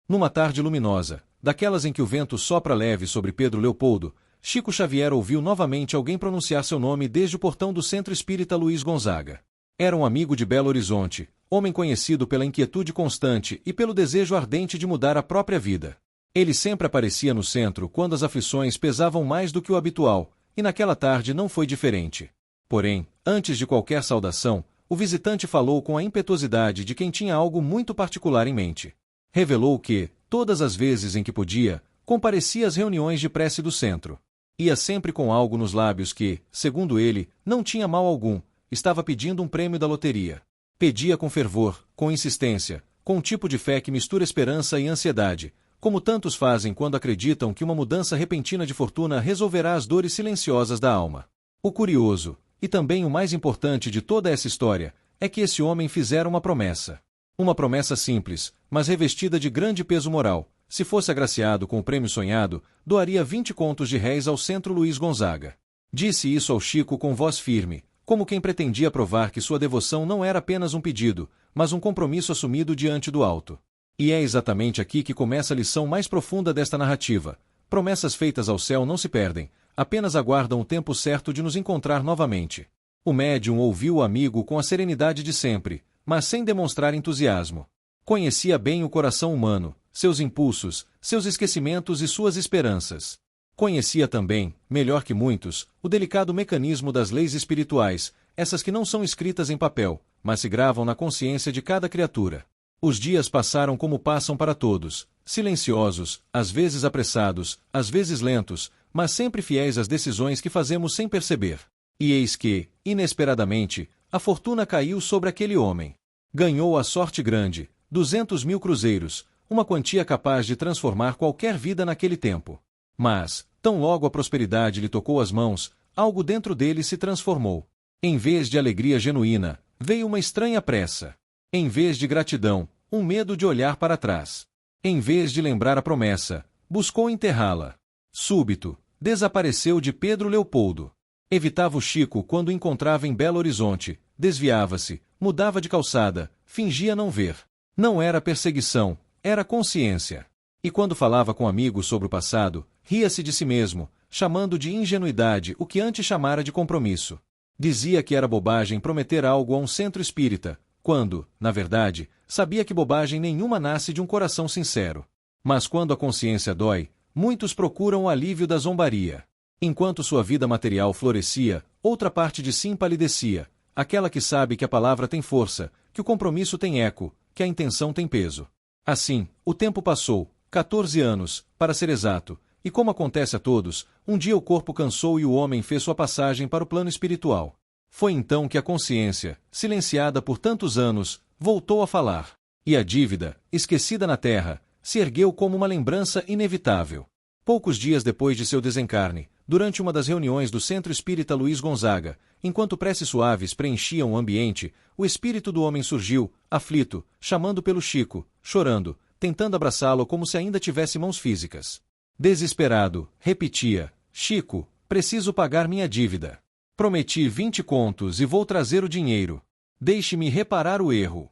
Numa tarde luminosa, daquelas em que o vento sopra leve sobre Pedro Leopoldo, Chico Xavier ouviu novamente alguém pronunciar seu nome desde o portão do Centro Espírita Luiz Gonzaga. Era um amigo de Belo Horizonte, homem conhecido pela inquietude constante e pelo desejo ardente de mudar a própria vida. Ele sempre aparecia no centro quando as aflições pesavam mais do que o habitual, e naquela tarde não foi diferente. Porém, antes de qualquer saudação, o visitante falou com a impetuosidade de quem tinha algo muito particular em mente. Revelou que, todas as vezes em que podia, comparecia às reuniões de prece do centro. Ia sempre com algo nos lábios que, segundo ele, não tinha mal algum, estava pedindo um prêmio da loteria. Pedia com fervor, com insistência, com um tipo de fé que mistura esperança e ansiedade, como tantos fazem quando acreditam que uma mudança repentina de fortuna resolverá as dores silenciosas da alma. O curioso, e também o mais importante de toda essa história, é que esse homem fizera uma promessa. Uma promessa simples, mas revestida de grande peso moral. Se fosse agraciado com o prêmio sonhado, doaria 20 contos de réis ao Centro Luiz Gonzaga. Disse isso ao Chico com voz firme, como quem pretendia provar que sua devoção não era apenas um pedido, mas um compromisso assumido diante do alto. E é exatamente aqui que começa a lição mais profunda desta narrativa. Promessas feitas ao céu não se perdem, apenas aguardam o tempo certo de nos encontrar novamente. O médium ouviu o amigo com a serenidade de sempre, mas sem demonstrar entusiasmo. Conhecia bem o coração humano, seus impulsos, seus esquecimentos e suas esperanças. Conhecia também, melhor que muitos, o delicado mecanismo das leis espirituais, essas que não são escritas em papel, mas se gravam na consciência de cada criatura. Os dias passaram como passam para todos, silenciosos, às vezes apressados, às vezes lentos, mas sempre fiéis às decisões que fazemos sem perceber. E eis que, inesperadamente, a fortuna caiu sobre aquele homem. Ganhou a sorte grande, 200.000 cruzeiros, uma quantia capaz de transformar qualquer vida naquele tempo. Mas, tão logo a prosperidade lhe tocou as mãos, algo dentro dele se transformou. Em vez de alegria genuína, veio uma estranha pressa. Em vez de gratidão, um medo de olhar para trás. Em vez de lembrar a promessa, buscou enterrá-la. Súbito, desapareceu de Pedro Leopoldo. Evitava o Chico quando o encontrava em Belo Horizonte, desviava-se, mudava de calçada, fingia não ver. Não era perseguição, era consciência. E quando falava com amigos sobre o passado, ria-se de si mesmo, chamando de ingenuidade o que antes chamara de compromisso. Dizia que era bobagem prometer algo a um centro espírita, quando, na verdade, sabia que bobagem nenhuma nasce de um coração sincero. Mas quando a consciência dói, muitos procuram o alívio da zombaria. Enquanto sua vida material florescia, outra parte de si empalidecia, aquela que sabe que a palavra tem força, que o compromisso tem eco, que a intenção tem peso. Assim, o tempo passou, 14 anos, para ser exato, e como acontece a todos, um dia o corpo cansou e o homem fez sua passagem para o plano espiritual. Foi então que a consciência, silenciada por tantos anos, voltou a falar. E a dívida, esquecida na terra, se ergueu como uma lembrança inevitável. Poucos dias depois de seu desencarne, durante uma das reuniões do Centro Espírita Luiz Gonzaga, enquanto preces suaves preenchiam o ambiente, o espírito do homem surgiu, aflito, chamando pelo Chico, chorando, tentando abraçá-lo como se ainda tivesse mãos físicas. Desesperado, repetia: Chico, preciso pagar minha dívida. Prometi 20 contos e vou trazer o dinheiro. Deixe-me reparar o erro.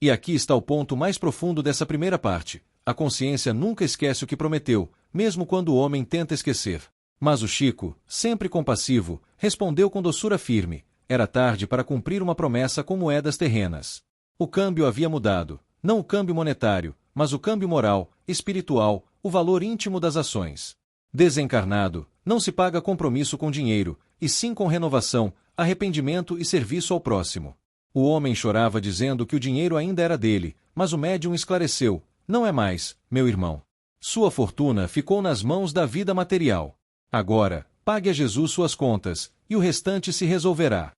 E aqui está o ponto mais profundo dessa primeira parte. A consciência nunca esquece o que prometeu, mesmo quando o homem tenta esquecer. Mas o Chico, sempre compassivo, respondeu com doçura firme. Era tarde para cumprir uma promessa com moedas terrenas. O câmbio havia mudado, não o câmbio monetário, mas o câmbio moral, espiritual, o valor íntimo das ações. Desencarnado, não se paga compromisso com dinheiro, e sim com renovação, arrependimento e serviço ao próximo. O homem chorava dizendo que o dinheiro ainda era dele, mas o médium esclareceu: não é mais, meu irmão. Sua fortuna ficou nas mãos da vida material. Agora, pague a Jesus suas contas, e o restante se resolverá.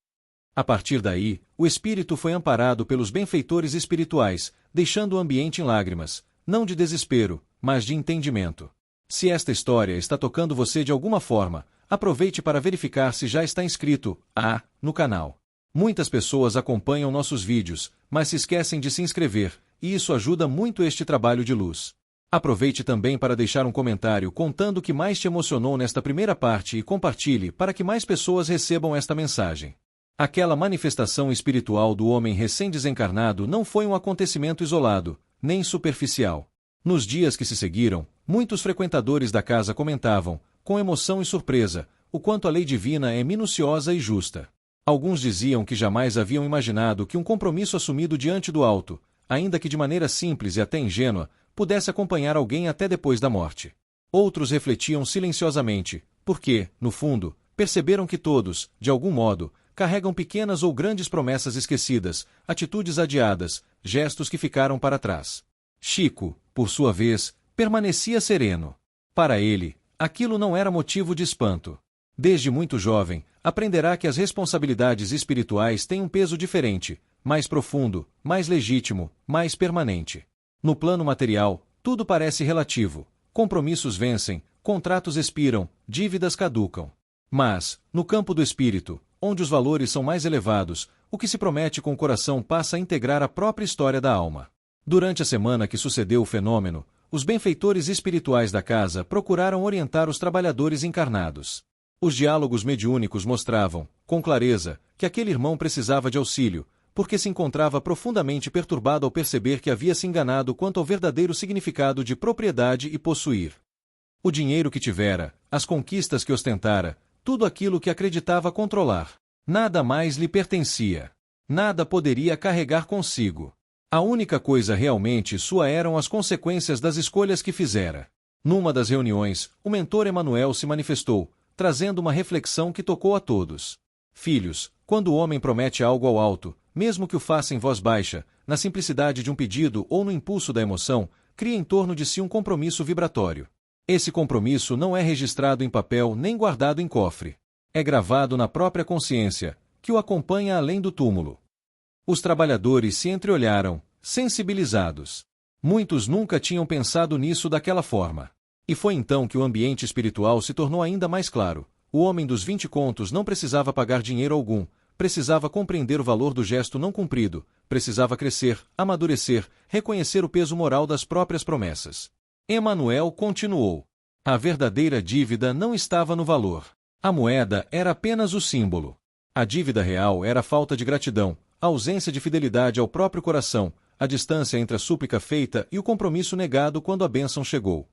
A partir daí, o espírito foi amparado pelos benfeitores espirituais, deixando o ambiente em lágrimas, não de desespero, mas de entendimento. Se esta história está tocando você de alguma forma, aproveite para verificar se já está inscrito no canal. Muitas pessoas acompanham nossos vídeos, mas se esquecem de se inscrever, e isso ajuda muito este trabalho de luz. Aproveite também para deixar um comentário contando o que mais te emocionou nesta primeira parte e compartilhe para que mais pessoas recebam esta mensagem. Aquela manifestação espiritual do homem recém-desencarnado não foi um acontecimento isolado, nem superficial. Nos dias que se seguiram, muitos frequentadores da casa comentavam, com emoção e surpresa, o quanto a lei divina é minuciosa e justa. Alguns diziam que jamais haviam imaginado que um compromisso assumido diante do alto, ainda que de maneira simples e até ingênua, pudesse acompanhar alguém até depois da morte. Outros refletiam silenciosamente, porque, no fundo, perceberam que todos, de algum modo, carregam pequenas ou grandes promessas esquecidas, atitudes adiadas, gestos que ficaram para trás. Chico, por sua vez, permanecia sereno. Para ele, aquilo não era motivo de espanto. Desde muito jovem, aprenderá que as responsabilidades espirituais têm um peso diferente, mais profundo, mais legítimo, mais permanente. No plano material, tudo parece relativo. Compromissos vencem, contratos expiram, dívidas caducam. Mas, no campo do espírito, onde os valores são mais elevados, o que se promete com o coração passa a integrar a própria história da alma. Durante a semana que sucedeu o fenômeno, os benfeitores espirituais da casa procuraram orientar os trabalhadores encarnados. Os diálogos mediúnicos mostravam, com clareza, que aquele irmão precisava de auxílio, porque se encontrava profundamente perturbado ao perceber que havia se enganado quanto ao verdadeiro significado de propriedade e possuir. O dinheiro que tivera, as conquistas que ostentara, tudo aquilo que acreditava controlar. Nada mais lhe pertencia. Nada poderia carregar consigo. A única coisa realmente sua eram as consequências das escolhas que fizera. Numa das reuniões, o mentor Emanuel se manifestou, trazendo uma reflexão que tocou a todos. Filhos, quando o homem promete algo ao alto, mesmo que o faça em voz baixa, na simplicidade de um pedido ou no impulso da emoção, cria em torno de si um compromisso vibratório. Esse compromisso não é registrado em papel nem guardado em cofre. É gravado na própria consciência, que o acompanha além do túmulo. Os trabalhadores se entreolharam, sensibilizados. Muitos nunca tinham pensado nisso daquela forma. E foi então que o ambiente espiritual se tornou ainda mais claro. O homem dos 20 contos não precisava pagar dinheiro algum, precisava compreender o valor do gesto não cumprido, precisava crescer, amadurecer, reconhecer o peso moral das próprias promessas. Emanuel continuou. A verdadeira dívida não estava no valor. A moeda era apenas o símbolo. A dívida real era a falta de gratidão, a ausência de fidelidade ao próprio coração, a distância entre a súplica feita e o compromisso negado quando a bênção chegou.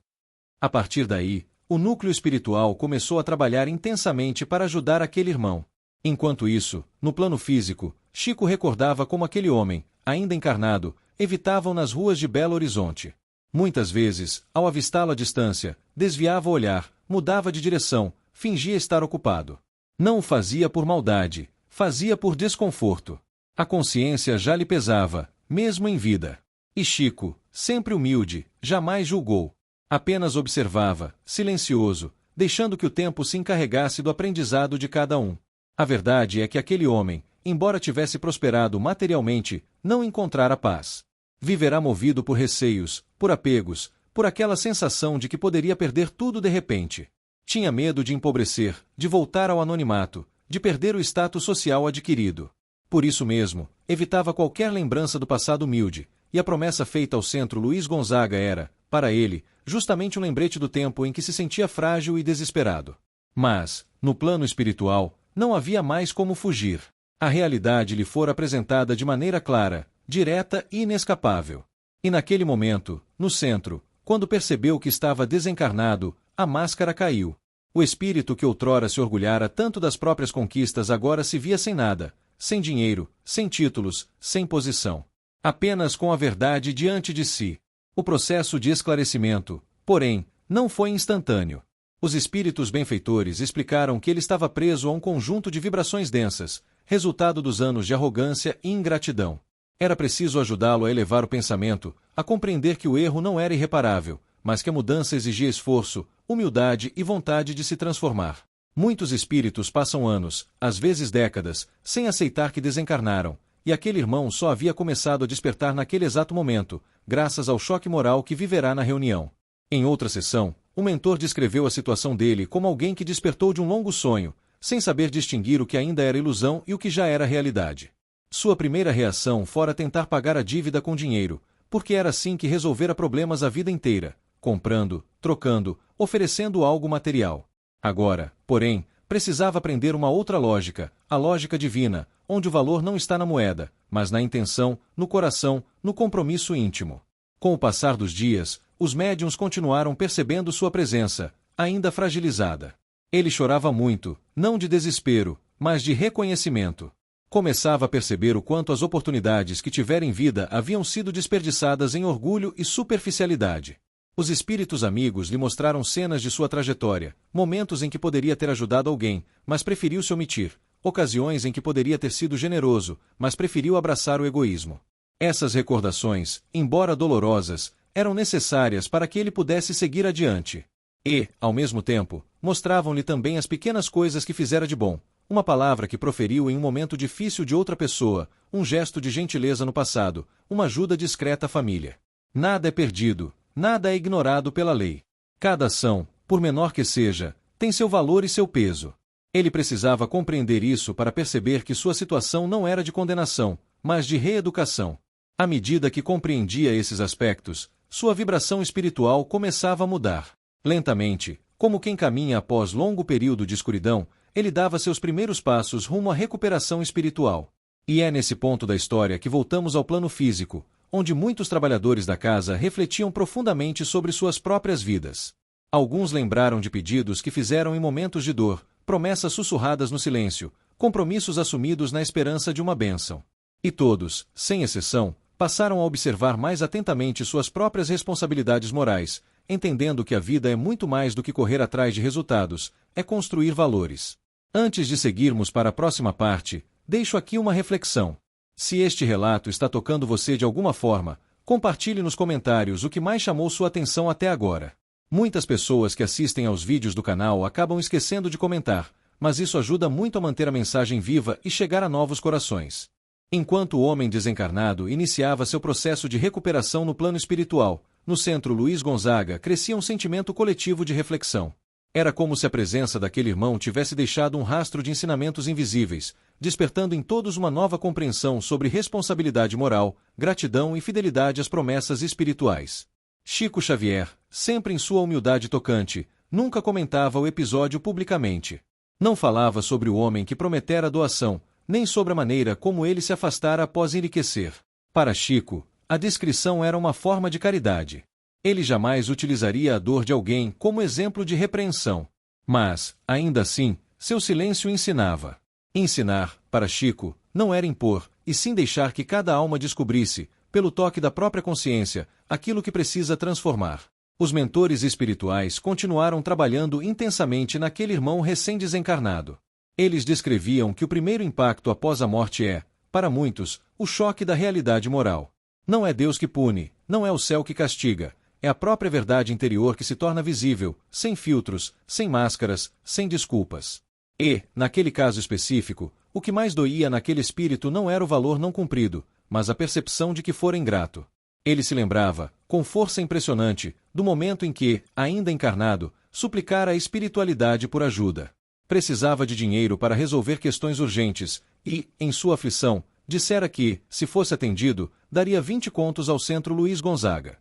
A partir daí, o núcleo espiritual começou a trabalhar intensamente para ajudar aquele irmão. Enquanto isso, no plano físico, Chico recordava como aquele homem, ainda encarnado, evitava-o nas ruas de Belo Horizonte. Muitas vezes, ao avistá-lo à distância, desviava o olhar, mudava de direção, fingia estar ocupado. Não o fazia por maldade, fazia por desconforto. A consciência já lhe pesava, mesmo em vida. E Chico, sempre humilde, jamais julgou. Apenas observava, silencioso, deixando que o tempo se encarregasse do aprendizado de cada um. A verdade é que aquele homem, embora tivesse prosperado materialmente, não encontrara paz. Viverá movido por receios, por apegos, por aquela sensação de que poderia perder tudo de repente. Tinha medo de empobrecer, de voltar ao anonimato, de perder o status social adquirido. Por isso mesmo, evitava qualquer lembrança do passado humilde, e a promessa feita ao centro Luiz Gonzaga era, para ele, justamente um lembrete do tempo em que se sentia frágil e desesperado. Mas, no plano espiritual, não havia mais como fugir. A realidade lhe fora apresentada de maneira clara, direta e inescapável. E naquele momento, no centro, quando percebeu que estava desencarnado, a máscara caiu. O espírito que outrora se orgulhara tanto das próprias conquistas agora se via sem nada, sem dinheiro, sem títulos, sem posição. Apenas com a verdade diante de si. O processo de esclarecimento, porém, não foi instantâneo. Os espíritos benfeitores explicaram que ele estava preso a um conjunto de vibrações densas, resultado dos anos de arrogância e ingratidão. Era preciso ajudá-lo a elevar o pensamento, a compreender que o erro não era irreparável, mas que a mudança exigia esforço, humildade e vontade de se transformar. Muitos espíritos passam anos, às vezes décadas, sem aceitar que desencarnaram, e aquele irmão só havia começado a despertar naquele exato momento, graças ao choque moral que viverá na reunião. Em outra sessão, o mentor descreveu a situação dele como alguém que despertou de um longo sonho, sem saber distinguir o que ainda era ilusão e o que já era realidade. Sua primeira reação fora tentar pagar a dívida com dinheiro, porque era assim que resolvera problemas a vida inteira, comprando, trocando, oferecendo algo material. Agora, porém, precisava aprender uma outra lógica, a lógica divina, onde o valor não está na moeda, mas na intenção, no coração, no compromisso íntimo. Com o passar dos dias, os médiuns continuaram percebendo sua presença, ainda fragilizada. Ele chorava muito, não de desespero, mas de reconhecimento. Começava a perceber o quanto as oportunidades que tivera em vida haviam sido desperdiçadas em orgulho e superficialidade. Os espíritos amigos lhe mostraram cenas de sua trajetória, momentos em que poderia ter ajudado alguém, mas preferiu se omitir, ocasiões em que poderia ter sido generoso, mas preferiu abraçar o egoísmo. Essas recordações, embora dolorosas, eram necessárias para que ele pudesse seguir adiante. E, ao mesmo tempo, mostravam-lhe também as pequenas coisas que fizera de bom, uma palavra que proferiu em um momento difícil de outra pessoa, um gesto de gentileza no passado, uma ajuda discreta à família. Nada é perdido, nada é ignorado pela lei. Cada ação, por menor que seja, tem seu valor e seu peso. Ele precisava compreender isso para perceber que sua situação não era de condenação, mas de reeducação. À medida que compreendia esses aspectos, sua vibração espiritual começava a mudar. Lentamente, como quem caminha após longo período de escuridão, ele dava seus primeiros passos rumo à recuperação espiritual. E é nesse ponto da história que voltamos ao plano físico, onde muitos trabalhadores da casa refletiam profundamente sobre suas próprias vidas. Alguns lembraram de pedidos que fizeram em momentos de dor, promessas sussurradas no silêncio, compromissos assumidos na esperança de uma bênção. E todos, sem exceção, passaram a observar mais atentamente suas próprias responsabilidades morais, entendendo que a vida é muito mais do que correr atrás de resultados, é construir valores. Antes de seguirmos para a próxima parte, deixo aqui uma reflexão. Se este relato está tocando você de alguma forma, compartilhe nos comentários o que mais chamou sua atenção até agora. Muitas pessoas que assistem aos vídeos do canal acabam esquecendo de comentar, mas isso ajuda muito a manter a mensagem viva e chegar a novos corações. Enquanto o homem desencarnado iniciava seu processo de recuperação no plano espiritual, no Centro Luiz Gonzaga crescia um sentimento coletivo de reflexão. Era como se a presença daquele irmão tivesse deixado um rastro de ensinamentos invisíveis, despertando em todos uma nova compreensão sobre responsabilidade moral, gratidão e fidelidade às promessas espirituais. Chico Xavier, sempre em sua humildade tocante, nunca comentava o episódio publicamente. Não falava sobre o homem que prometera a doação, nem sobre a maneira como ele se afastara após enriquecer. Para Chico, a discrição era uma forma de caridade. Ele jamais utilizaria a dor de alguém como exemplo de repreensão. Mas, ainda assim, seu silêncio ensinava. Ensinar, para Chico, não era impor, e sim deixar que cada alma descobrisse, pelo toque da própria consciência, aquilo que precisa transformar. Os mentores espirituais continuaram trabalhando intensamente naquele irmão recém-desencarnado. Eles descreviam que o primeiro impacto após a morte é, para muitos, o choque da realidade moral. Não é Deus que pune, não é o céu que castiga, é a própria verdade interior que se torna visível, sem filtros, sem máscaras, sem desculpas. E, naquele caso específico, o que mais doía naquele espírito não era o valor não cumprido, mas a percepção de que fora ingrato. Ele se lembrava, com força impressionante, do momento em que, ainda encarnado, suplicara a espiritualidade por ajuda. Precisava de dinheiro para resolver questões urgentes e, em sua aflição, dissera que, se fosse atendido, daria 20 contos ao Centro Luiz Gonzaga.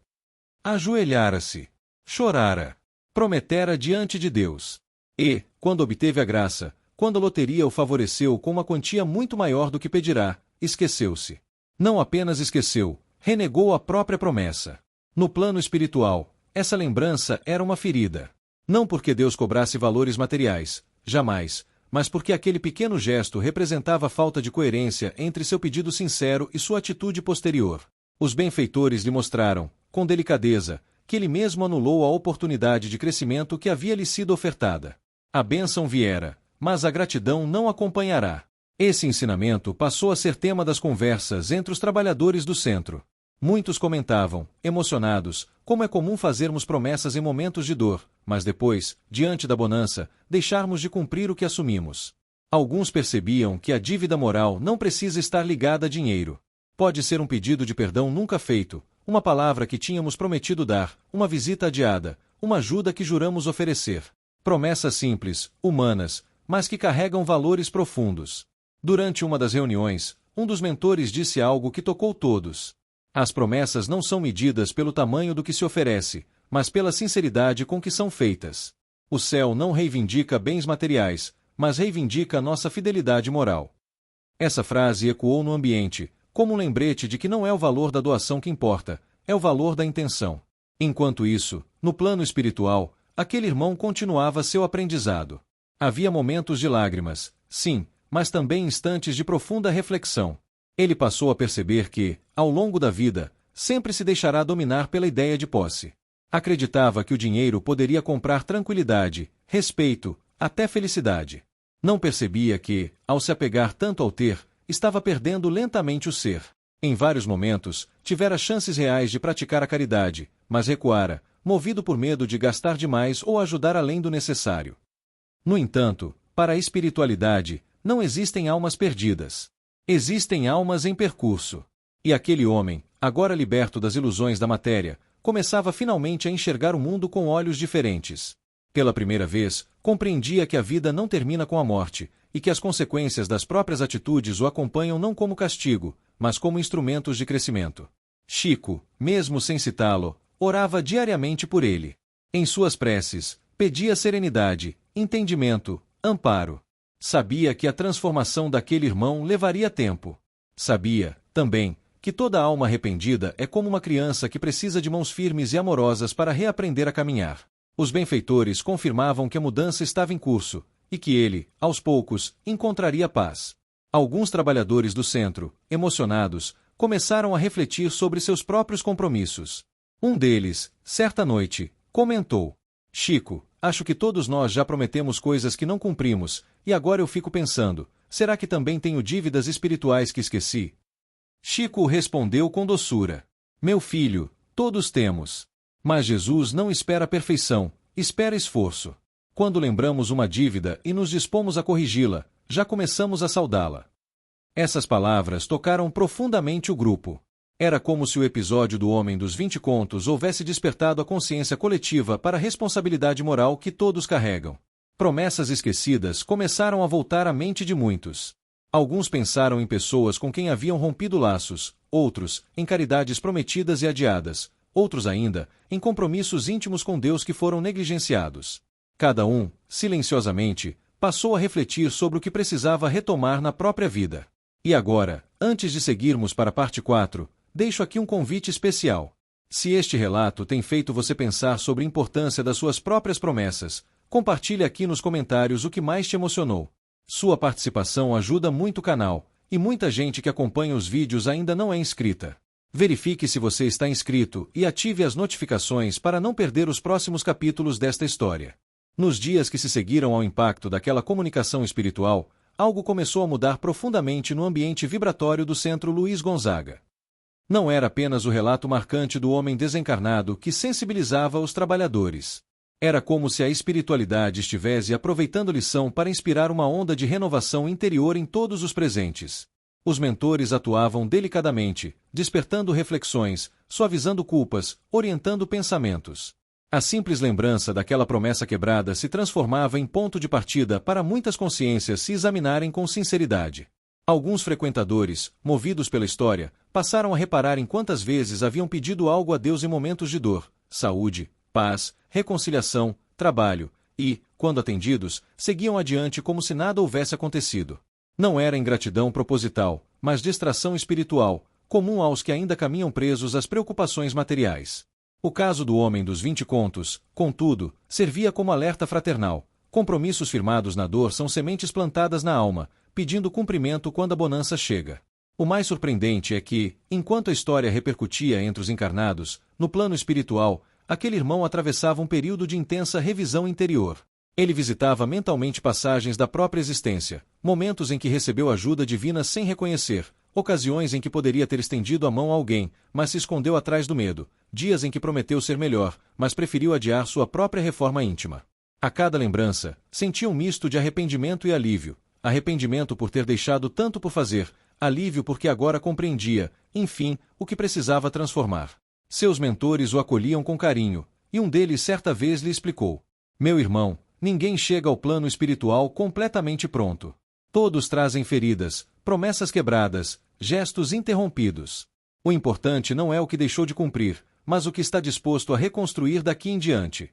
Ajoelhara-se. Chorara. Prometera diante de Deus. E, quando obteve a graça, quando a loteria o favoreceu com uma quantia muito maior do que pedirá, esqueceu-se. Não apenas esqueceu, renegou a própria promessa. No plano espiritual, essa lembrança era uma ferida. Não porque Deus cobrasse valores materiais, jamais, mas porque aquele pequeno gesto representava falta de coerência entre seu pedido sincero e sua atitude posterior. Os benfeitores lhe mostraram, com delicadeza, que ele mesmo anulou a oportunidade de crescimento que havia lhe sido ofertada. A bênção viera, mas a gratidão não acompanhará. Esse ensinamento passou a ser tema das conversas entre os trabalhadores do centro. Muitos comentavam, emocionados, como é comum fazermos promessas em momentos de dor, mas depois, diante da bonança, deixarmos de cumprir o que assumimos. Alguns percebiam que a dívida moral não precisa estar ligada a dinheiro. Pode ser um pedido de perdão nunca feito, uma palavra que tínhamos prometido dar, uma visita adiada, uma ajuda que juramos oferecer. Promessas simples, humanas, mas que carregam valores profundos. Durante uma das reuniões, um dos mentores disse algo que tocou todos. As promessas não são medidas pelo tamanho do que se oferece, mas pela sinceridade com que são feitas. O céu não reivindica bens materiais, mas reivindica nossa fidelidade moral. Essa frase ecoou no ambiente, como um lembrete de que não é o valor da doação que importa, é o valor da intenção. Enquanto isso, no plano espiritual, aquele irmão continuava seu aprendizado. Havia momentos de lágrimas, sim, mas também instantes de profunda reflexão. Ele passou a perceber que, ao longo da vida, sempre se deixará dominar pela ideia de posse. Acreditava que o dinheiro poderia comprar tranquilidade, respeito, até felicidade. Não percebia que, ao se apegar tanto ao ter, estava perdendo lentamente o ser. Em vários momentos, tivera chances reais de praticar a caridade, mas recuara, movido por medo de gastar demais ou ajudar além do necessário. No entanto, para a espiritualidade, não existem almas perdidas. Existem almas em percurso. E aquele homem, agora liberto das ilusões da matéria, começava finalmente a enxergar o mundo com olhos diferentes. Pela primeira vez, compreendia que a vida não termina com a morte, e que as consequências das próprias atitudes o acompanham não como castigo, mas como instrumentos de crescimento. Chico, mesmo sem citá-lo, orava diariamente por ele. Em suas preces, pedia serenidade, entendimento, amparo. Sabia que a transformação daquele irmão levaria tempo. Sabia, também, que toda alma arrependida é como uma criança que precisa de mãos firmes e amorosas para reaprender a caminhar. Os benfeitores confirmavam que a mudança estava em curso, e que ele, aos poucos, encontraria paz. Alguns trabalhadores do centro, emocionados, começaram a refletir sobre seus próprios compromissos. Um deles, certa noite, comentou: Chico, acho que todos nós já prometemos coisas que não cumprimos, e agora eu fico pensando, será que também tenho dívidas espirituais que esqueci? Chico respondeu com doçura: Meu filho, todos temos. Mas Jesus não espera a perfeição, espera esforço. Quando lembramos uma dívida e nos dispomos a corrigi-la, já começamos a saudá-la. Essas palavras tocaram profundamente o grupo. Era como se o episódio do Homem dos 20 Contos houvesse despertado a consciência coletiva para a responsabilidade moral que todos carregam. Promessas esquecidas começaram a voltar à mente de muitos. Alguns pensaram em pessoas com quem haviam rompido laços, outros, em caridades prometidas e adiadas, outros ainda, em compromissos íntimos com Deus que foram negligenciados. Cada um, silenciosamente, passou a refletir sobre o que precisava retomar na própria vida. E agora, antes de seguirmos para a parte 4, deixo aqui um convite especial. Se este relato tem feito você pensar sobre a importância das suas próprias promessas, compartilhe aqui nos comentários o que mais te emocionou. Sua participação ajuda muito o canal, e muita gente que acompanha os vídeos ainda não é inscrita. Verifique se você está inscrito e ative as notificações para não perder os próximos capítulos desta história. Nos dias que se seguiram ao impacto daquela comunicação espiritual, algo começou a mudar profundamente no ambiente vibratório do Centro Luiz Gonzaga. Não era apenas o relato marcante do homem desencarnado que sensibilizava os trabalhadores. Era como se a espiritualidade estivesse aproveitando lição para inspirar uma onda de renovação interior em todos os presentes. Os mentores atuavam delicadamente, despertando reflexões, suavizando culpas, orientando pensamentos. A simples lembrança daquela promessa quebrada se transformava em ponto de partida para muitas consciências se examinarem com sinceridade. Alguns frequentadores, movidos pela história, passaram a reparar em quantas vezes haviam pedido algo a Deus em momentos de dor, saúde, paz, reconciliação, trabalho, e, quando atendidos, seguiam adiante como se nada houvesse acontecido. Não era ingratidão proposital, mas distração espiritual, comum aos que ainda caminham presos às preocupações materiais. O caso do Homem dos 20 Contos, contudo, servia como alerta fraternal. Compromissos firmados na dor são sementes plantadas na alma, pedindo cumprimento quando a bonança chega. O mais surpreendente é que, enquanto a história repercutia entre os encarnados, no plano espiritual, aquele irmão atravessava um período de intensa revisão interior. Ele visitava mentalmente passagens da própria existência, momentos em que recebeu ajuda divina sem reconhecer, ocasiões em que poderia ter estendido a mão a alguém, mas se escondeu atrás do medo, dias em que prometeu ser melhor, mas preferiu adiar sua própria reforma íntima. A cada lembrança, sentia um misto de arrependimento e alívio. Arrependimento por ter deixado tanto por fazer, alívio porque agora compreendia, enfim, o que precisava transformar. Seus mentores o acolhiam com carinho, e um deles certa vez lhe explicou: Meu irmão, ninguém chega ao plano espiritual completamente pronto. Todos trazem feridas, promessas quebradas, gestos interrompidos. O importante não é o que deixou de cumprir, mas o que está disposto a reconstruir daqui em diante.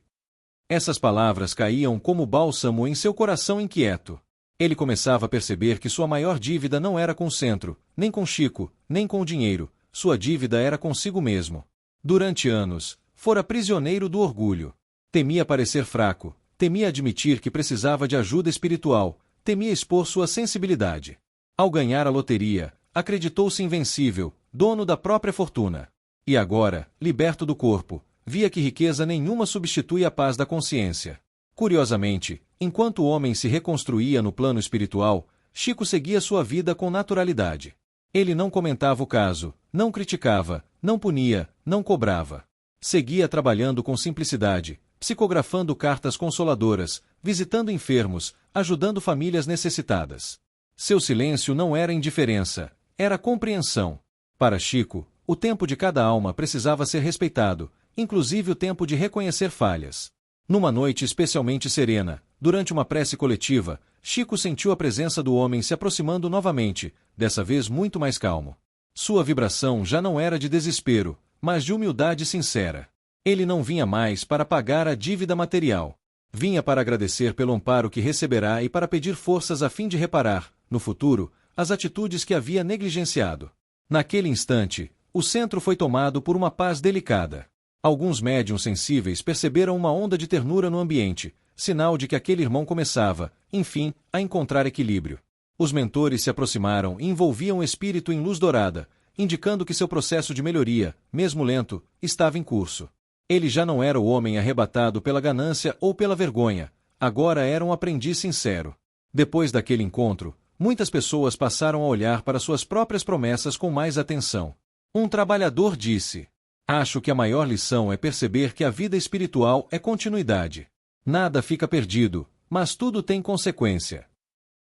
Essas palavras caíam como bálsamo em seu coração inquieto. Ele começava a perceber que sua maior dívida não era com o centro, nem com Chico, nem com o dinheiro. Sua dívida era consigo mesmo. Durante anos, Fora prisioneiro do orgulho. Temia parecer fraco, temia admitir que precisava de ajuda espiritual, temia expor sua sensibilidade. Ao ganhar a loteria, acreditou-se invencível, dono da própria fortuna. E agora, liberto do corpo, via que riqueza nenhuma substitui a paz da consciência. Curiosamente, enquanto o homem se reconstruía no plano espiritual, Chico seguia sua vida com naturalidade. Ele não comentava o caso, não criticava, não punia, não cobrava. Seguia trabalhando com simplicidade, psicografando cartas consoladoras, visitando enfermos, ajudando famílias necessitadas. Seu silêncio não era indiferença, era compreensão. Para Chico, o tempo de cada alma precisava ser respeitado, inclusive o tempo de reconhecer falhas. Numa noite especialmente serena, durante uma prece coletiva, Chico sentiu a presença do homem se aproximando novamente, dessa vez muito mais calmo. Sua vibração já não era de desespero, mas de humildade sincera. Ele não vinha mais para pagar a dívida material. Vinha para agradecer pelo amparo que receberá e para pedir forças a fim de reparar, no futuro, as atitudes que havia negligenciado. Naquele instante, o centro foi tomado por uma paz delicada. Alguns médiuns sensíveis perceberam uma onda de ternura no ambiente, sinal de que aquele irmão começava, enfim, a encontrar equilíbrio. Os mentores se aproximaram e envolviam o espírito em luz dourada, indicando que seu processo de melhoria, mesmo lento, estava em curso. Ele já não era o homem arrebatado pela ganância ou pela vergonha, agora era um aprendiz sincero. Depois daquele encontro, muitas pessoas passaram a olhar para suas próprias promessas com mais atenção. Um trabalhador disse: "Acho que a maior lição é perceber que a vida espiritual é continuidade. Nada fica perdido, mas tudo tem consequência."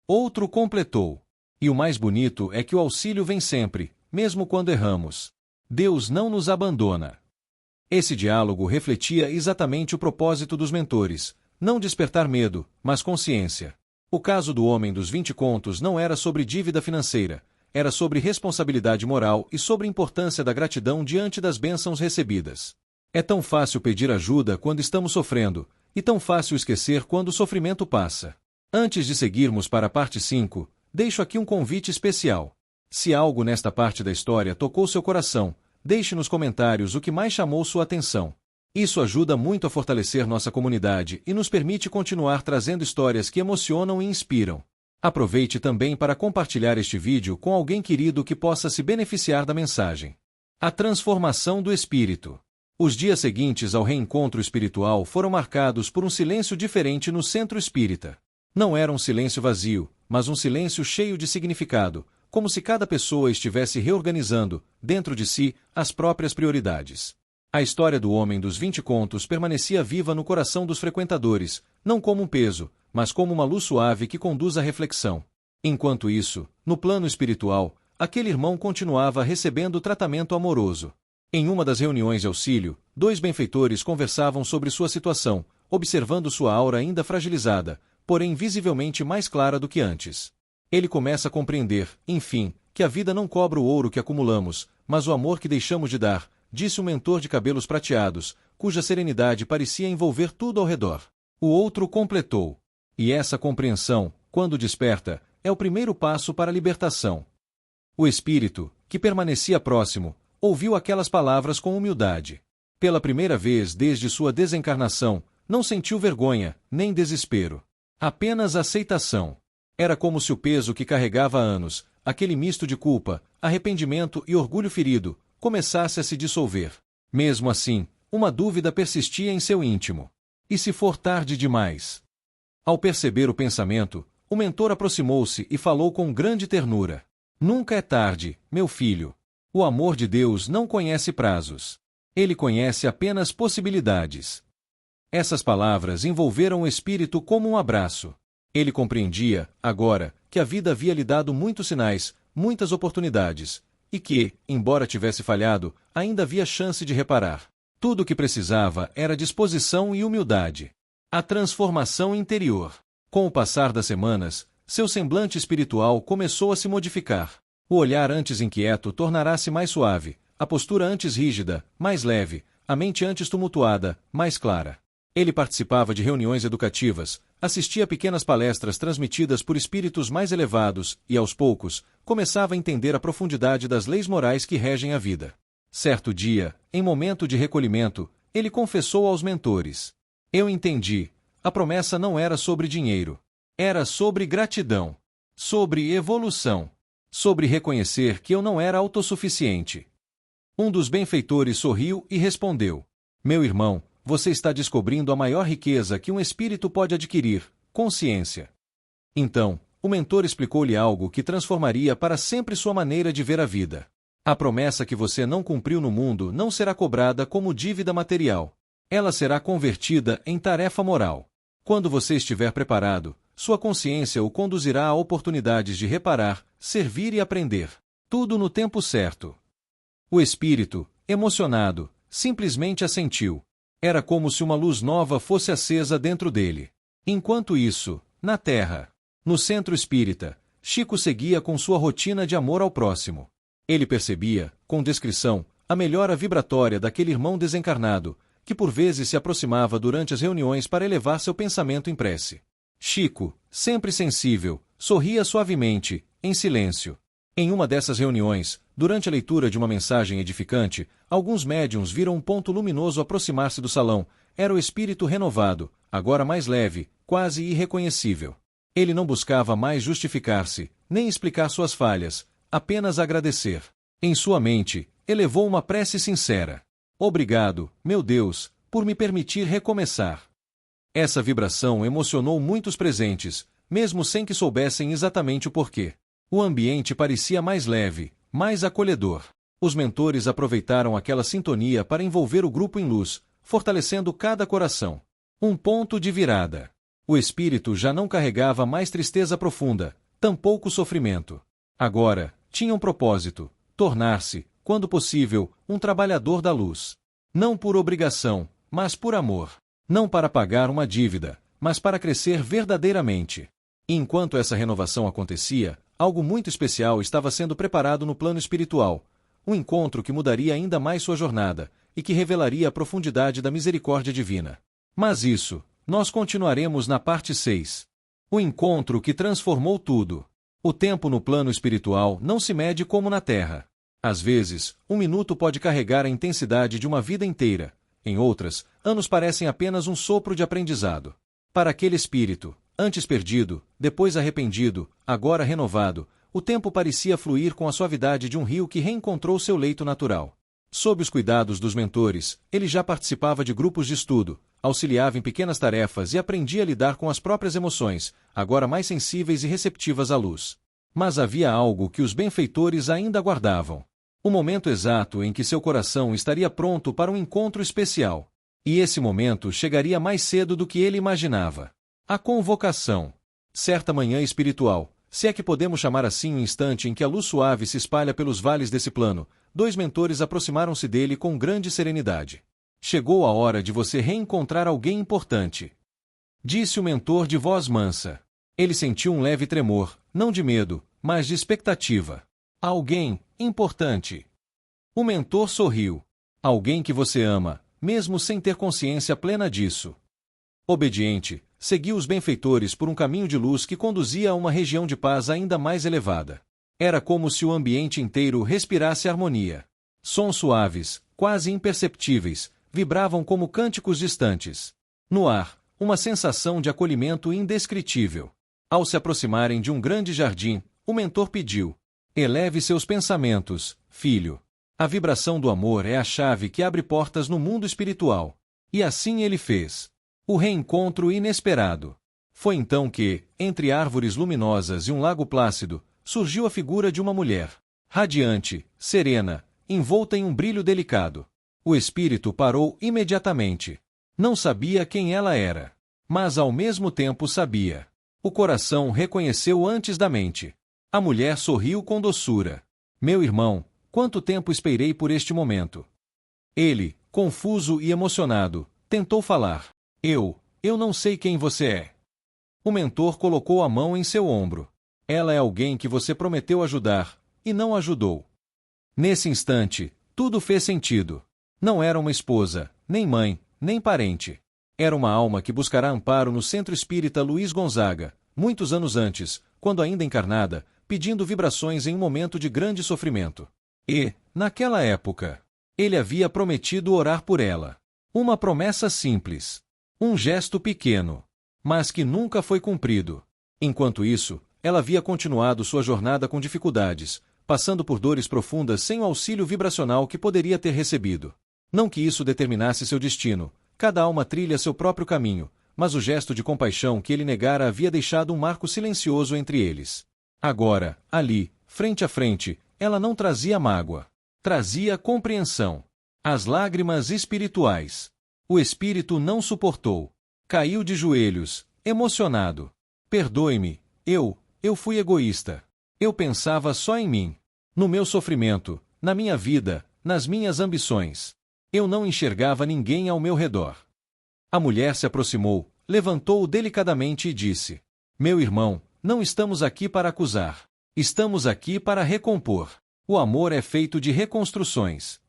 Outro completou: "E o mais bonito é que o auxílio vem sempre, mesmo quando erramos. Deus não nos abandona." Esse diálogo refletia exatamente o propósito dos mentores, não despertar medo, mas consciência. O caso do homem dos 20 contos não era sobre dívida financeira, era sobre responsabilidade moral e sobre a importância da gratidão diante das bênçãos recebidas. É tão fácil pedir ajuda quando estamos sofrendo, e tão fácil esquecer quando o sofrimento passa. Antes de seguirmos para a parte 5, deixo aqui um convite especial. Se algo nesta parte da história tocou seu coração, deixe nos comentários o que mais chamou sua atenção. Isso ajuda muito a fortalecer nossa comunidade e nos permite continuar trazendo histórias que emocionam e inspiram. Aproveite também para compartilhar este vídeo com alguém querido que possa se beneficiar da mensagem. A transformação do espírito. Os dias seguintes ao reencontro espiritual foram marcados por um silêncio diferente no centro espírita. Não era um silêncio vazio, mas um silêncio cheio de significado, como se cada pessoa estivesse reorganizando, dentro de si, as próprias prioridades. A história do homem dos 20 contos permanecia viva no coração dos frequentadores, não como um peso, mas como uma luz suave que conduz à reflexão. Enquanto isso, no plano espiritual, aquele irmão continuava recebendo tratamento amoroso. Em uma das reuniões de auxílio, 2 benfeitores conversavam sobre sua situação, observando sua aura ainda fragilizada, porém visivelmente mais clara do que antes. Ele começa a compreender, enfim, que a vida não cobra o ouro que acumulamos, mas o amor que deixamos de dar, disse o mentor de cabelos prateados, cuja serenidade parecia envolver tudo ao redor. O outro completou: "E essa compreensão, quando desperta, é o primeiro passo para a libertação." O espírito, que permanecia próximo, ouviu aquelas palavras com humildade. Pela primeira vez desde sua desencarnação, não sentiu vergonha, nem desespero. Apenas aceitação. Era como se o peso que carregava há anos, aquele misto de culpa, arrependimento e orgulho ferido, começasse a se dissolver. Mesmo assim, uma dúvida persistia em seu íntimo. E se for tarde demais? Ao perceber o pensamento, o mentor aproximou-se e falou com grande ternura: "Nunca é tarde, meu filho. O amor de Deus não conhece prazos. Ele conhece apenas possibilidades." Essas palavras envolveram o espírito como um abraço. Ele compreendia, agora, que a vida havia lhe dado muitos sinais, muitas oportunidades, e que, embora tivesse falhado, ainda havia chance de reparar. Tudo o que precisava era disposição e humildade. A transformação interior. Com o passar das semanas, seu semblante espiritual começou a se modificar. O olhar antes inquieto tornará-se mais suave, a postura antes rígida, mais leve, a mente antes tumultuada, mais clara. Ele participava de reuniões educativas, assistia a pequenas palestras transmitidas por espíritos mais elevados e, aos poucos, começava a entender a profundidade das leis morais que regem a vida. Certo dia, em momento de recolhimento, ele confessou aos mentores: eu entendi. A promessa não era sobre dinheiro. Era sobre gratidão. Sobre evolução. Sobre reconhecer que eu não era autossuficiente. Um dos benfeitores sorriu e respondeu: meu irmão, você está descobrindo a maior riqueza que um espírito pode adquirir: consciência. Então, o mentor explicou-lhe algo que transformaria para sempre sua maneira de ver a vida. A promessa que você não cumpriu no mundo não será cobrada como dívida material. Ela será convertida em tarefa moral. Quando você estiver preparado, sua consciência o conduzirá a oportunidades de reparar, servir e aprender. Tudo no tempo certo. O espírito, emocionado, simplesmente assentiu. Era como se uma luz nova fosse acesa dentro dele. Enquanto isso, na Terra, no centro espírita, Chico seguia com sua rotina de amor ao próximo. Ele percebia, com descrição, a melhora vibratória daquele irmão desencarnado, que por vezes se aproximava durante as reuniões para elevar seu pensamento em prece. Chico, sempre sensível, sorria suavemente, em silêncio. Em uma dessas reuniões, durante a leitura de uma mensagem edificante, alguns médiuns viram um ponto luminoso aproximar-se do salão. Era o espírito renovado, agora mais leve, quase irreconhecível. Ele não buscava mais justificar-se, nem explicar suas falhas, apenas agradecer. Em sua mente, elevou uma prece sincera. Obrigado, meu Deus, por me permitir recomeçar. Essa vibração emocionou muitos presentes, mesmo sem que soubessem exatamente o porquê. O ambiente parecia mais leve, mais acolhedor. Os mentores aproveitaram aquela sintonia para envolver o grupo em luz, fortalecendo cada coração. Um ponto de virada. O espírito já não carregava mais tristeza profunda, tampouco sofrimento. Agora, tinha um propósito: tornar-se, quando possível, um trabalhador da luz. Não por obrigação, mas por amor. Não para pagar uma dívida, mas para crescer verdadeiramente. E enquanto essa renovação acontecia, algo muito especial estava sendo preparado no plano espiritual. Um encontro que mudaria ainda mais sua jornada, e que revelaria a profundidade da misericórdia divina. Mas isso, nós continuaremos na parte 6. O encontro que transformou tudo. O tempo no plano espiritual não se mede como na Terra. Às vezes, um minuto pode carregar a intensidade de uma vida inteira. Em outras, anos parecem apenas um sopro de aprendizado. Para aquele espírito, antes perdido, depois arrependido, agora renovado, o tempo parecia fluir com a suavidade de um rio que reencontrou seu leito natural. Sob os cuidados dos mentores, ele já participava de grupos de estudo, auxiliava em pequenas tarefas e aprendia a lidar com as próprias emoções, agora mais sensíveis e receptivas à luz. Mas havia algo que os benfeitores ainda guardavam. O momento exato em que seu coração estaria pronto para um encontro especial. E esse momento chegaria mais cedo do que ele imaginava. A convocação. Certa manhã espiritual, se é que podemos chamar assim o instante em que a luz suave se espalha pelos vales desse plano, dois mentores aproximaram-se dele com grande serenidade. Chegou a hora de você reencontrar alguém importante. Disse o mentor de voz mansa. Ele sentiu um leve tremor, não de medo, mas de expectativa. Alguém importante. O mentor sorriu. Alguém que você ama, mesmo sem ter consciência plena disso. Obediente, seguiu os benfeitores por um caminho de luz que conduzia a uma região de paz ainda mais elevada. Era como se o ambiente inteiro respirasse harmonia. Sons suaves, quase imperceptíveis, vibravam como cânticos distantes. No ar, uma sensação de acolhimento indescritível. Ao se aproximarem de um grande jardim, o mentor pediu: eleve seus pensamentos, filho. A vibração do amor é a chave que abre portas no mundo espiritual. E assim ele fez. O reencontro inesperado. Foi então que, entre árvores luminosas e um lago plácido, surgiu a figura de uma mulher. Radiante, serena, envolta em um brilho delicado. O espírito parou imediatamente. Não sabia quem ela era. Mas ao mesmo tempo sabia. O coração reconheceu antes da mente. A mulher sorriu com doçura. Meu irmão, quanto tempo esperei por este momento. Ele, confuso e emocionado, tentou falar. Eu não sei quem você é. O mentor colocou a mão em seu ombro. Ela é alguém que você prometeu ajudar, e não ajudou. Nesse instante, tudo fez sentido. Não era uma esposa, nem mãe, nem parente. Era uma alma que buscará amparo no Centro Espírita Luiz Gonzaga, muitos anos antes, quando ainda encarnada, pedindo vibrações em um momento de grande sofrimento. E, naquela época, ele havia prometido orar por ela. Uma promessa simples. Um gesto pequeno, mas que nunca foi cumprido. Enquanto isso, ela havia continuado sua jornada com dificuldades, passando por dores profundas sem o auxílio vibracional que poderia ter recebido. Não que isso determinasse seu destino, cada alma trilha seu próprio caminho, mas o gesto de compaixão que ele negara havia deixado um marco silencioso entre eles. Agora, ali, frente a frente, ela não trazia mágoa. Trazia compreensão. As lágrimas espirituais. O espírito não suportou. Caiu de joelhos, emocionado. Perdoe-me, eu fui egoísta. Eu pensava só em mim. No meu sofrimento, na minha vida, nas minhas ambições. Eu não enxergava ninguém ao meu redor. A mulher se aproximou, levantou-o delicadamente e disse: Meu irmão, não estamos aqui para acusar. Estamos aqui para recompor. O amor é feito de reconstruções.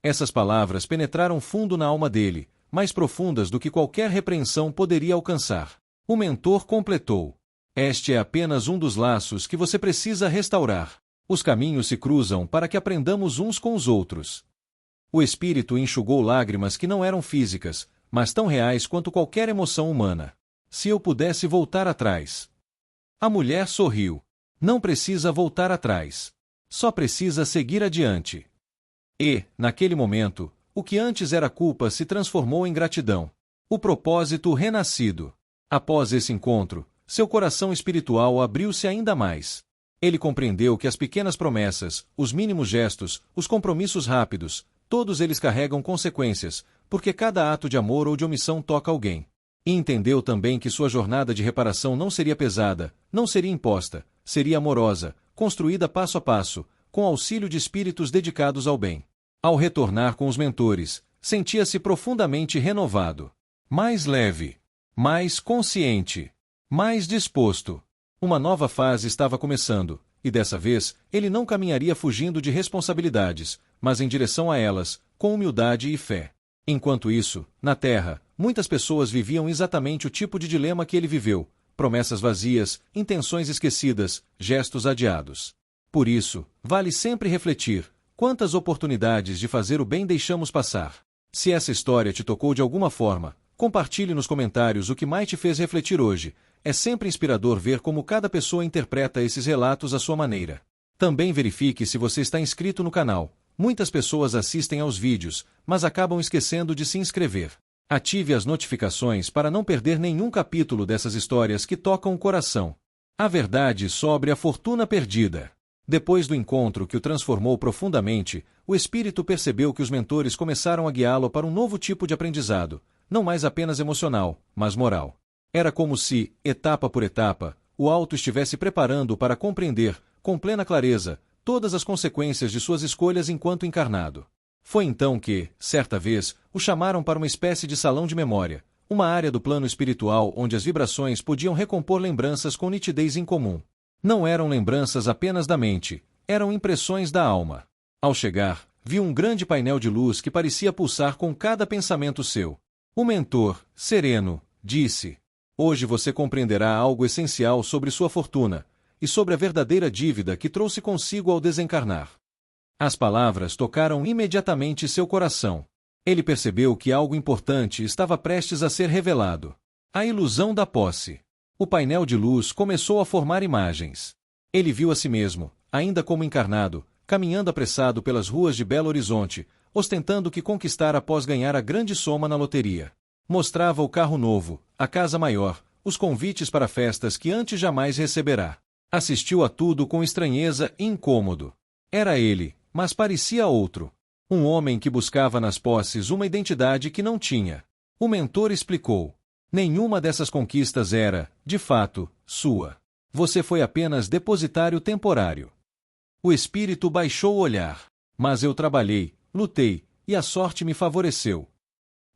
Essas palavras penetraram fundo na alma dele, mais profundas do que qualquer repreensão poderia alcançar. O mentor completou: Este é apenas um dos laços que você precisa restaurar. Os caminhos se cruzam para que aprendamos uns com os outros. O espírito enxugou lágrimas que não eram físicas, mas tão reais quanto qualquer emoção humana. Se eu pudesse voltar atrás. A mulher sorriu. Não precisa voltar atrás. Só precisa seguir adiante. E, naquele momento, o que antes era culpa se transformou em gratidão. O propósito renascido. Após esse encontro, seu coração espiritual abriu-se ainda mais. Ele compreendeu que as pequenas promessas, os mínimos gestos, os compromissos rápidos, todos eles carregam consequências, porque cada ato de amor ou de omissão toca alguém. E entendeu também que sua jornada de reparação não seria pesada, não seria imposta, seria amorosa, construída passo a passo, com auxílio de espíritos dedicados ao bem. Ao retornar com os mentores, sentia-se profundamente renovado. Mais leve, mais consciente, mais disposto. Uma nova fase estava começando, e dessa vez, ele não caminharia fugindo de responsabilidades, mas em direção a elas, com humildade e fé. Enquanto isso, na Terra, muitas pessoas viviam exatamente o tipo de dilema que ele viveu: promessas vazias, intenções esquecidas, gestos adiados. Por isso, vale sempre refletir: quantas oportunidades de fazer o bem deixamos passar? Se essa história te tocou de alguma forma, compartilhe nos comentários o que mais te fez refletir hoje. É sempre inspirador ver como cada pessoa interpreta esses relatos à sua maneira. Também verifique se você está inscrito no canal. Muitas pessoas assistem aos vídeos, mas acabam esquecendo de se inscrever. Ative as notificações para não perder nenhum capítulo dessas histórias que tocam o coração. A verdade sobre a fortuna perdida. Depois do encontro que o transformou profundamente, o espírito percebeu que os mentores começaram a guiá-lo para um novo tipo de aprendizado, não mais apenas emocional, mas moral. Era como se, etapa por etapa, o alto estivesse preparando-o para compreender, com plena clareza, todas as consequências de suas escolhas enquanto encarnado. Foi então que, certa vez, o chamaram para uma espécie de salão de memória, uma área do plano espiritual onde as vibrações podiam recompor lembranças com nitidez incomum. Não eram lembranças apenas da mente, eram impressões da alma. Ao chegar, viu um grande painel de luz que parecia pulsar com cada pensamento seu. O mentor, sereno, disse: Hoje você compreenderá algo essencial sobre sua fortuna, e sobre a verdadeira dívida que trouxe consigo ao desencarnar. As palavras tocaram imediatamente seu coração. Ele percebeu que algo importante estava prestes a ser revelado. A ilusão da posse. O painel de luz começou a formar imagens. Ele viu a si mesmo, ainda como encarnado, caminhando apressado pelas ruas de Belo Horizonte, ostentando o que conquistara após ganhar a grande soma na loteria. Mostrava o carro novo, a casa maior, os convites para festas que antes jamais receberá. Assistiu a tudo com estranheza e incômodo. Era ele, mas parecia outro. Um homem que buscava nas posses uma identidade que não tinha. O mentor explicou: nenhuma dessas conquistas era, de fato, sua. Você foi apenas depositário temporário. O espírito baixou o olhar. Mas eu trabalhei, lutei, e a sorte me favoreceu.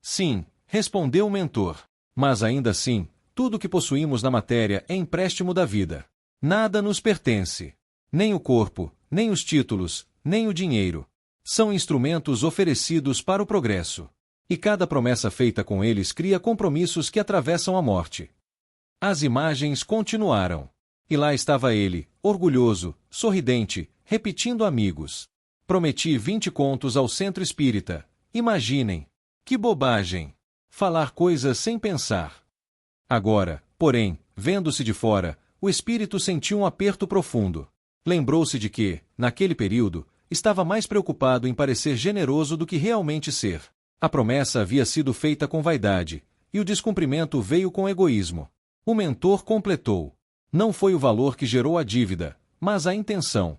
Sim, respondeu o mentor. Mas ainda assim, tudo que possuímos na matéria é empréstimo da vida. Nada nos pertence. Nem o corpo, nem os títulos, nem o dinheiro. São instrumentos oferecidos para o progresso. E cada promessa feita com eles cria compromissos que atravessam a morte. As imagens continuaram. E lá estava ele, orgulhoso, sorridente, repetindo amigos. Prometi 20 contos ao centro espírita. Imaginem. Que bobagem! Falar coisas sem pensar. Agora, porém, vendo-se de fora, o espírito sentiu um aperto profundo. Lembrou-se de que, naquele período, estava mais preocupado em parecer generoso do que realmente ser. A promessa havia sido feita com vaidade, e o descumprimento veio com egoísmo. O mentor completou. Não foi o valor que gerou a dívida, mas a intenção.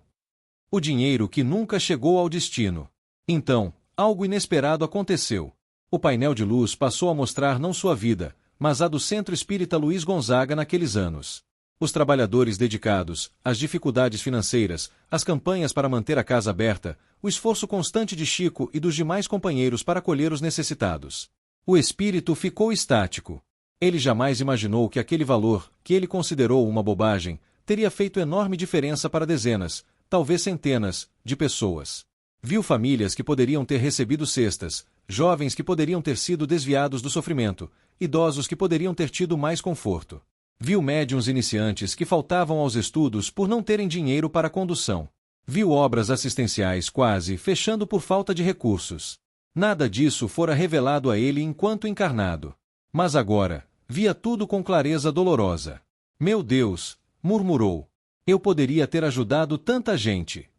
O dinheiro que nunca chegou ao destino. Então, algo inesperado aconteceu. O painel de luz passou a mostrar não sua vida, mas a do Centro Espírita Luiz Gonzaga naqueles anos. Os trabalhadores dedicados, as dificuldades financeiras, as campanhas para manter a casa aberta, o esforço constante de Chico e dos demais companheiros para acolher os necessitados. O espírito ficou estático. Ele jamais imaginou que aquele valor, que ele considerou uma bobagem, teria feito enorme diferença para dezenas, talvez centenas, de pessoas. Viu famílias que poderiam ter recebido cestas, jovens que poderiam ter sido desviados do sofrimento, idosos que poderiam ter tido mais conforto. Viu médiuns iniciantes que faltavam aos estudos por não terem dinheiro para a condução. Viu obras assistenciais quase fechando por falta de recursos. Nada disso fora revelado a ele enquanto encarnado. Mas agora, via tudo com clareza dolorosa. Meu Deus, murmurou. Eu poderia ter ajudado tanta gente.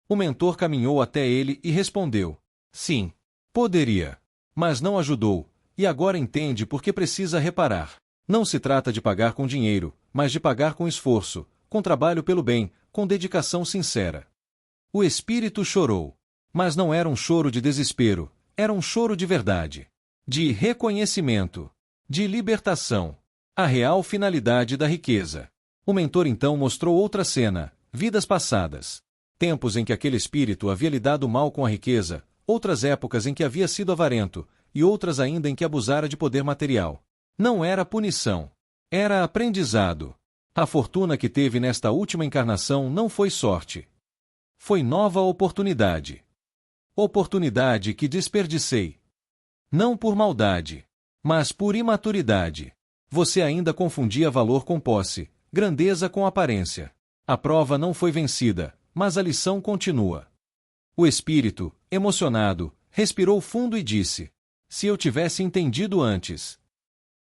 O mentor caminhou até ele e respondeu. Sim, poderia. Mas não ajudou, e agora entende por que precisa reparar. Não se trata de pagar com dinheiro, mas de pagar com esforço, com trabalho pelo bem, com dedicação sincera. O espírito chorou. Mas não era um choro de desespero, era um choro de verdade. De reconhecimento. De libertação. A real finalidade da riqueza. O mentor então mostrou outra cena, vidas passadas. Tempos em que aquele espírito havia lidado mal com a riqueza, outras épocas em que havia sido avarento, e outras ainda em que abusara de poder material. Não era punição. Era aprendizado. A fortuna que teve nesta última encarnação não foi sorte. Foi nova oportunidade. Oportunidade que desperdicei. Não por maldade, mas por imaturidade. Você ainda confundia valor com posse, grandeza com aparência. A prova não foi vencida, mas a lição continua. O espírito, emocionado, respirou fundo e disse: se eu tivesse entendido antes.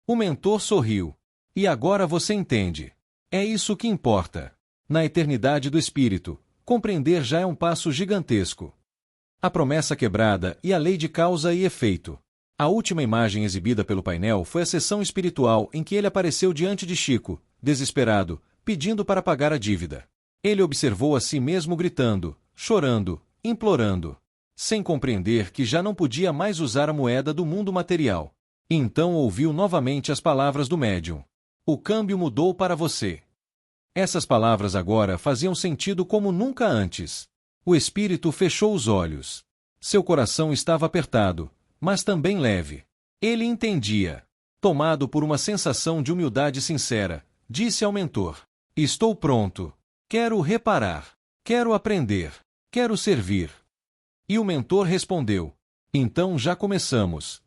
O mentor sorriu. E agora você entende. É isso que importa. Na eternidade do espírito, compreender já é um passo gigantesco. A promessa quebrada e a lei de causa e efeito. A última imagem exibida pelo painel foi a sessão espiritual em que ele apareceu diante de Chico, desesperado, pedindo para pagar a dívida. Ele observou a si mesmo gritando, chorando, implorando, sem compreender que já não podia mais usar a moeda do mundo material. E então ouviu novamente as palavras do médium. O câmbio mudou para você. Essas palavras agora faziam sentido como nunca antes. O espírito fechou os olhos. Seu coração estava apertado, mas também leve. Ele entendia. Tomado por uma sensação de humildade sincera, disse ao mentor: estou pronto. Quero reparar. Quero aprender. Quero servir. E o mentor respondeu: então já começamos.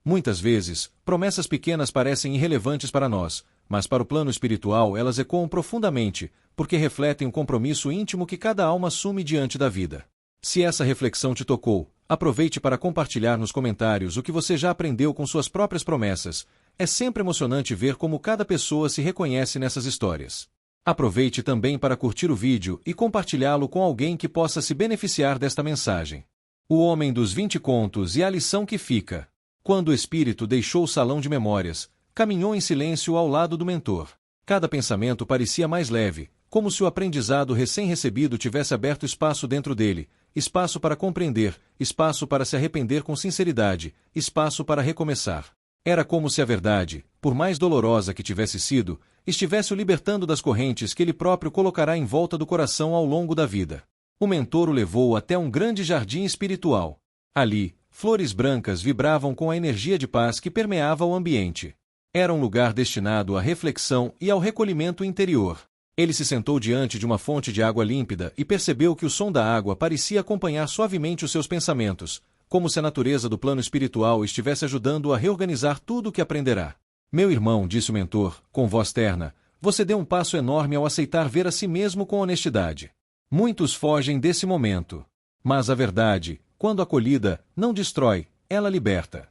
Muitas vezes, promessas pequenas parecem irrelevantes para nós, mas para o plano espiritual elas ecoam profundamente, porque refletem o compromisso íntimo que cada alma assume diante da vida. Se essa reflexão te tocou, aproveite para compartilhar nos comentários o que você já aprendeu com suas próprias promessas. É sempre emocionante ver como cada pessoa se reconhece nessas histórias. Aproveite também para curtir o vídeo e compartilhá-lo com alguém que possa se beneficiar desta mensagem. O Homem dos 20 Contos e a lição que fica. Quando o espírito deixou o salão de memórias, caminhou em silêncio ao lado do mentor. Cada pensamento parecia mais leve, como se o aprendizado recém-recebido tivesse aberto espaço dentro dele, espaço para compreender, espaço para se arrepender com sinceridade, espaço para recomeçar. Era como se a verdade, por mais dolorosa que tivesse sido, estivesse o libertando das correntes que ele próprio colocará em volta do coração ao longo da vida. O mentor o levou até um grande jardim espiritual. Ali, flores brancas vibravam com a energia de paz que permeava o ambiente. Era um lugar destinado à reflexão e ao recolhimento interior. Ele se sentou diante de uma fonte de água límpida e percebeu que o som da água parecia acompanhar suavemente os seus pensamentos, como se a natureza do plano espiritual estivesse ajudando-o a reorganizar tudo o que aprenderá. Meu irmão, disse o mentor, com voz terna, você deu um passo enorme ao aceitar ver a si mesmo com honestidade. Muitos fogem desse momento. Mas a verdade, quando acolhida, não destrói, ela liberta.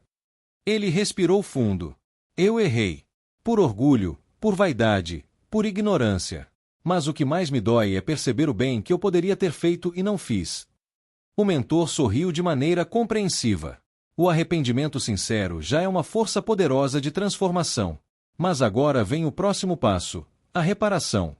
Ele respirou fundo. Eu errei. Por orgulho, por vaidade, por ignorância. Mas o que mais me dói é perceber o bem que eu poderia ter feito e não fiz. O mentor sorriu de maneira compreensiva. O arrependimento sincero já é uma força poderosa de transformação. Mas agora vem o próximo passo, a reparação.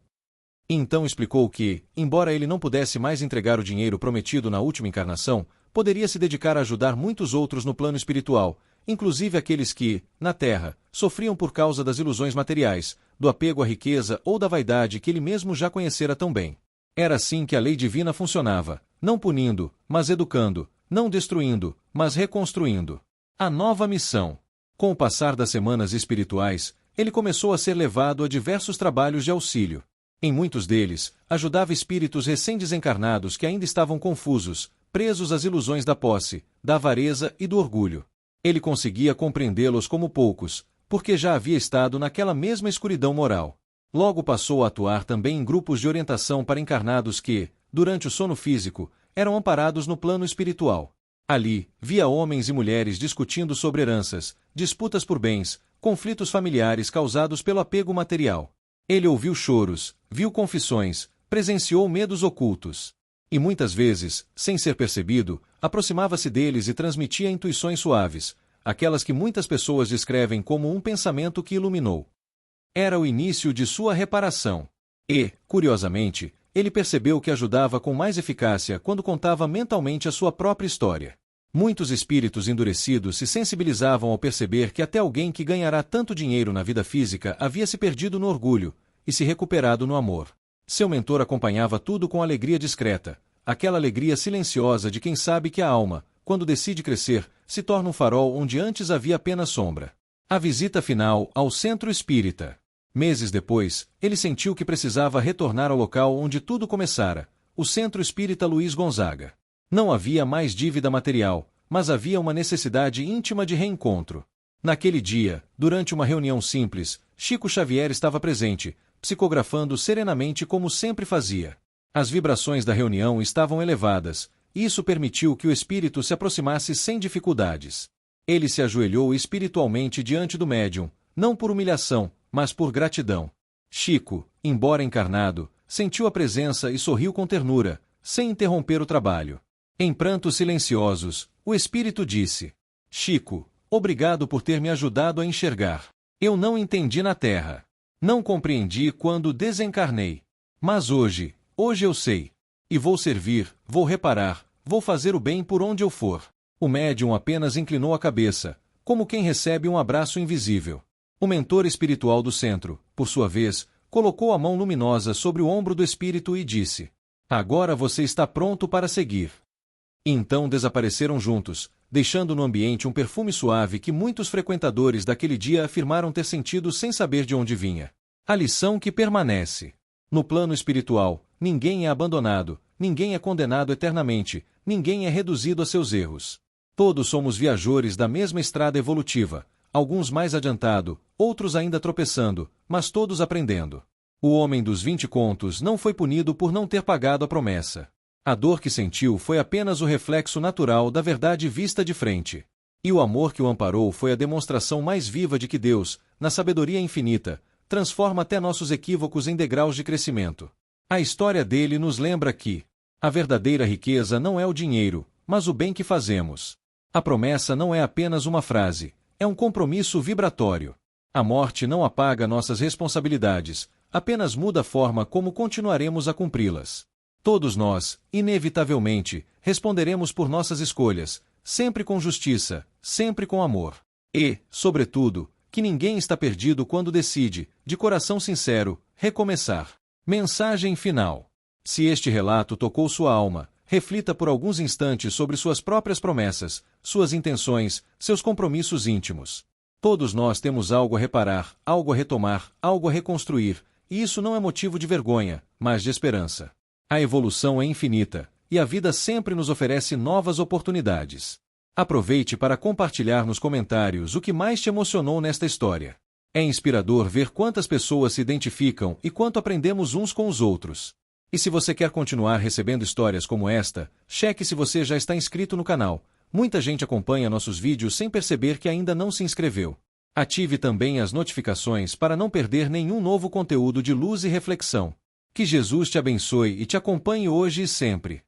Então explicou que, embora ele não pudesse mais entregar o dinheiro prometido na última encarnação, poderia se dedicar a ajudar muitos outros no plano espiritual, inclusive aqueles que, na Terra, sofriam por causa das ilusões materiais, do apego à riqueza ou da vaidade que ele mesmo já conhecera tão bem. Era assim que a lei divina funcionava, não punindo, mas educando, não destruindo, mas reconstruindo. A nova missão. Com o passar das semanas espirituais, ele começou a ser levado a diversos trabalhos de auxílio. Em muitos deles, ajudava espíritos recém-desencarnados que ainda estavam confusos, presos às ilusões da posse, da avareza e do orgulho. Ele conseguia compreendê-los como poucos, porque já havia estado naquela mesma escuridão moral. Logo passou a atuar também em grupos de orientação para encarnados que, durante o sono físico, eram amparados no plano espiritual. Ali, via homens e mulheres discutindo sobre heranças, disputas por bens, conflitos familiares causados pelo apego material. Ele ouviu choros, viu confissões, presenciou medos ocultos. E muitas vezes, sem ser percebido, aproximava-se deles e transmitia intuições suaves, aquelas que muitas pessoas descrevem como um pensamento que iluminou. Era o início de sua reparação. E, curiosamente, ele percebeu que ajudava com mais eficácia quando contava mentalmente a sua própria história. Muitos espíritos endurecidos se sensibilizavam ao perceber que até alguém que ganhará tanto dinheiro na vida física havia se perdido no orgulho e se recuperado no amor. Seu mentor acompanhava tudo com alegria discreta, aquela alegria silenciosa de quem sabe que a alma, quando decide crescer, se torna um farol onde antes havia apenas sombra. A visita final ao centro espírita. Meses depois, ele sentiu que precisava retornar ao local onde tudo começara, o Centro Espírita Luiz Gonzaga. Não havia mais dívida material, mas havia uma necessidade íntima de reencontro. Naquele dia, durante uma reunião simples, Chico Xavier estava presente, psicografando serenamente como sempre fazia. As vibrações da reunião estavam elevadas, e isso permitiu que o espírito se aproximasse sem dificuldades. Ele se ajoelhou espiritualmente diante do médium, não por humilhação, mas por gratidão. Chico, embora encarnado, sentiu a presença e sorriu com ternura, sem interromper o trabalho. Em prantos silenciosos, o espírito disse: Chico, obrigado por ter me ajudado a enxergar. Eu não entendi na Terra. Não compreendi quando desencarnei. Mas hoje eu sei. E vou servir, vou reparar, vou fazer o bem por onde eu for. O médium apenas inclinou a cabeça, como quem recebe um abraço invisível. O mentor espiritual do centro, por sua vez, colocou a mão luminosa sobre o ombro do espírito e disse: Agora você está pronto para seguir. E então desapareceram juntos, deixando no ambiente um perfume suave que muitos frequentadores daquele dia afirmaram ter sentido sem saber de onde vinha. A lição que permanece. No plano espiritual, ninguém é abandonado, ninguém é condenado eternamente, ninguém é reduzido a seus erros. Todos somos viajores da mesma estrada evolutiva, alguns mais adiantado, outros ainda tropeçando, mas todos aprendendo. O homem dos 20 contos não foi punido por não ter pagado a promessa. A dor que sentiu foi apenas o reflexo natural da verdade vista de frente. E o amor que o amparou foi a demonstração mais viva de que Deus, na sabedoria infinita, transforma até nossos equívocos em degraus de crescimento. A história dele nos lembra que a verdadeira riqueza não é o dinheiro, mas o bem que fazemos. A promessa não é apenas uma frase, é um compromisso vibratório. A morte não apaga nossas responsabilidades, apenas muda a forma como continuaremos a cumpri-las. Todos nós, inevitavelmente, responderemos por nossas escolhas, sempre com justiça, sempre com amor. E, sobretudo, que ninguém está perdido quando decide, de coração sincero, recomeçar. Mensagem final. Se este relato tocou sua alma, reflita por alguns instantes sobre suas próprias promessas, suas intenções, seus compromissos íntimos. Todos nós temos algo a reparar, algo a retomar, algo a reconstruir, e isso não é motivo de vergonha, mas de esperança. A evolução é infinita, e a vida sempre nos oferece novas oportunidades. Aproveite para compartilhar nos comentários o que mais te emocionou nesta história. É inspirador ver quantas pessoas se identificam e quanto aprendemos uns com os outros. E se você quer continuar recebendo histórias como esta, cheque se você já está inscrito no canal, Muita gente acompanha nossos vídeos sem perceber que ainda não se inscreveu. Ative também as notificações para não perder nenhum novo conteúdo de luz e reflexão. Que Jesus te abençoe e te acompanhe hoje e sempre.